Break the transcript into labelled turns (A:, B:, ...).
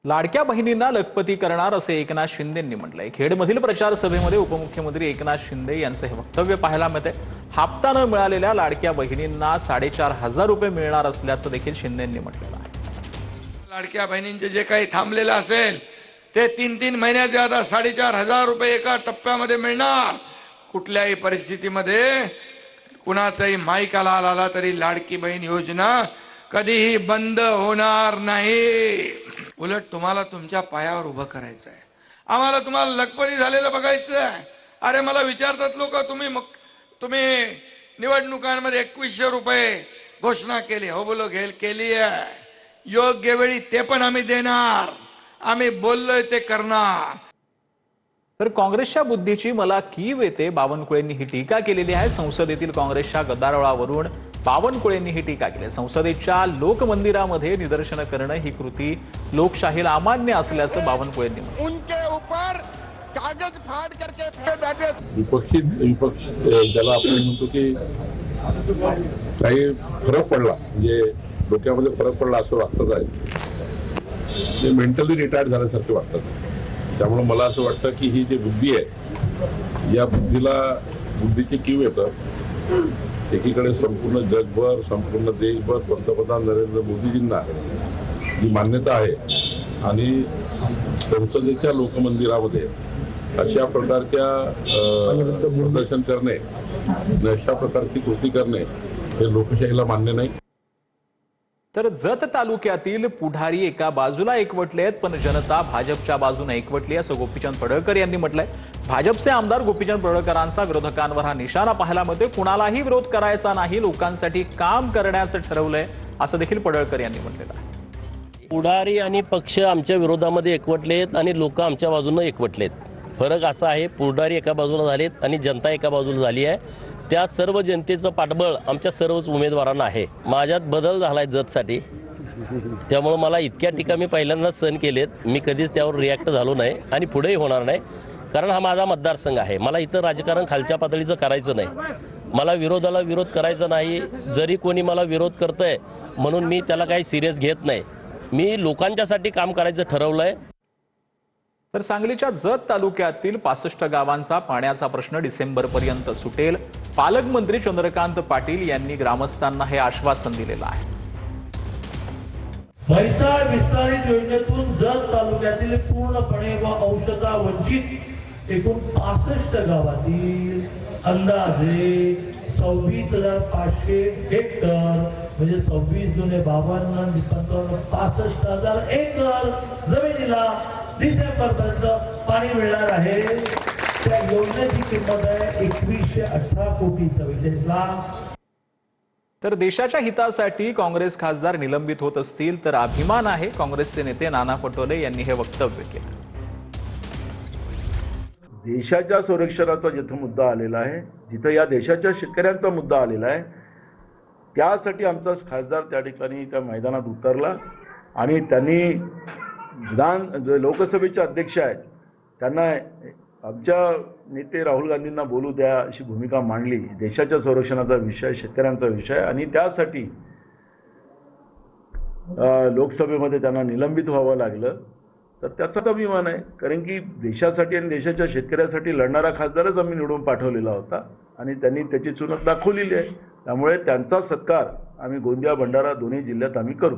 A: लाडक्या बहिणींना लखपती करणार असे एकनाथ शिंदेंनी म्हटलंय। खेडमधील प्रचार सभेमध्ये उपमुख्यमंत्री एकनाथ शिंदे यांचे हे वक्तव्य पाहायला मिळते। हप्ता न मिळालेल्या लाडक्या बहिणींना 4,500 रुपये मिळणार असल्याचं देखील शिंदेंनी म्हटलं आहे।
B: लाडक्या बहिणींचे जे काही थांबलेलं असेल ते 3-3 महिन्याचे आता 4,500 रुपये एका टप्प्यामध्ये मिळणार। कुठल्याही परिस्थितीमध्ये कुणाचाही माईकाला आला तरी लाडकी बहीण योजना कधीही बंद होणार नाही। उलट तुम्हाला तुमच्या पायावर उभं करायचं आहे। आम्हाला तुम्हाला लखपती झालेलं बघायचं आहे। अरे मला विचारतात लोक, तुम्ही निवडणुकांमध्ये 2,100 रुपये घोषणा केली, हो बोलो केली आहे। योग्य वेळी ते पण आम्ही देणार, आम्ही बोललोय ते करणार।
A: तर काँग्रेसच्या बुद्धीची मला कीव येते, बावनकुळेंनी ही टीका केलेली आहे। संसदेतील काँग्रेसच्या गदारोळावरून बावनकुळेंनी ही टीका केली। संसदेच्या लोकमंदिरामध्ये निदर्शनं करणं ही कृती लोकशाहीला अमान्य असल्याचं बावनकुळेंनी म्हटलं।
B: उनके ऊपर कागज फाड़ करके फिर बैठे
C: विपक्ष ज्याला आपण म्हणतो की काही फरक पडला, म्हणजे डोक्यामध्ये फरक पडला असं वाटतं आहे। ते मेंटली रिटायर्ड झाल्यासारखे वाटतात। त्यामुळे मला असं वाटतं की ही जी बुद्धी आहे, या बुद्धीची कीव येतं। एकीकडे संपूर्ण जगभर, संपूर्ण देशभर पंतप्रधान नरेंद्र मोदीजींना जी मान्यता आहे आणि संसदेच्या लोकमंदिरामध्ये अशा प्रकारच्या प्रदर्शन करणे, अशा प्रकारची कृती करणे हे लोकशाहीला मान्य नाही।
A: तर जत तालुक्यातील पुढारी एका बाजूला एकवटलेत, पण जनता भाजपच्या बाजूने एकवटली असं गोपीचंद पडळकर यांनी म्हटलंय। भाजपचे आमदार गोपीचंद पडळकरांचा विरोधकांवर हा निशाणा पाहायला मिळतोय। कुणालाही विरोध करायचा नाही, लोकांसाठी काम करण्याचं ठरवलंय असं देखील पडळकर यांनी म्हटलेलं आहे।
D: पुढारी आणि पक्ष आमच्या विरोधामध्ये एकवटलेत आणि लोक आमच्या बाजूने एकवटलेत। फरक असा आहे, पुढारी एका बाजूला झालेत आणि जनता एका बाजूला झाली आहे। त्या सर्व जनतेचं पाठबळ आमच्या सर्वच उमेदवारांना आहे। माझ्यात बदल झालाय जतसाठी, त्यामुळे मला इतक्या टीका मी पहिल्यांदाच सहन केलेत। मी कधीच त्यावर रिॲक्ट झालो नाही आणि पुढेही होणार नाही, कारण हा माझा मतदारसंघ आहे। मला इथं राजकारण खालच्या पातळीचं करायचं नाही, मला विरोधाला विरोध करायचा नाही। जरी कोणी मला विरोध करतंय म्हणून मी त्याला काही सिरियस घेत नाही। मी लोकांच्यासाठी काम करायचं ठरवलंय।
A: तर सांगलीच्या जत तालुक्यातील 65 गावांचा पाण्याचा प्रश्न डिसेंबरपर्यंत सुटेल। पालकमंत्री चंद्रकांत पाटील यांनी ग्रामस्थांना हे आश्वासन दिलेलं आहे।
E: म्हैसाळ विस्तारित योजनेतून जत तालुक्यातील पूर्णपणे व औषधा वंचित एकूण 65 गावातील अंदाजे 26,500 हेक्टर म्हणजे 26 दुने 52 65,000 एकर जमिनीला डिसेंबर पर्यंत पाणी मिळणार आहे। त्या योजनेची किंमत आहे 2,118 कोटी 44 लाख।
A: तर देशाच्या हितासाठी काँग्रेस खासदार निलंबित होत असतील तर अभिमान आहे, काँग्रेसचे नेते नाना पटोले यांनी हे वक्तव्य केलं।
F: देशाच्या संरक्षणाचा जिथं मुद्दा आलेला आहे, जिथं या देशाच्या शेतकऱ्यांचा मुद्दा आलेला आहे, त्यासाठी आमचा खासदार त्या ठिकाणी त्या मैदानात उतरला आणि त्यांनी लोकसभेचे अध्यक्ष आहेत त्यांना आमच्या नेते राहुल गांधींना बोलू द्या अशी भूमिका मांडली। देशाच्या संरक्षणाचा विषय, शेतकऱ्यांचा विषय, आणि त्यासाठी लोकसभेमध्ये त्यांना निलंबित व्हावं लागलं। तर त्याचाच अभिमान आहे, कारण की देशासाठी आणि देशाच्या शेतकऱ्यासाठी लढणारा खासदारच आम्ही निवडून पाठवलेला होता आणि त्यांनी त्याची चुनत दाखवलेली आहे। त्यामुळे त्यांचा सत्कार आम्ही गोंदिया भंडारा दोन्ही जिल्ह्यात आम्ही करू।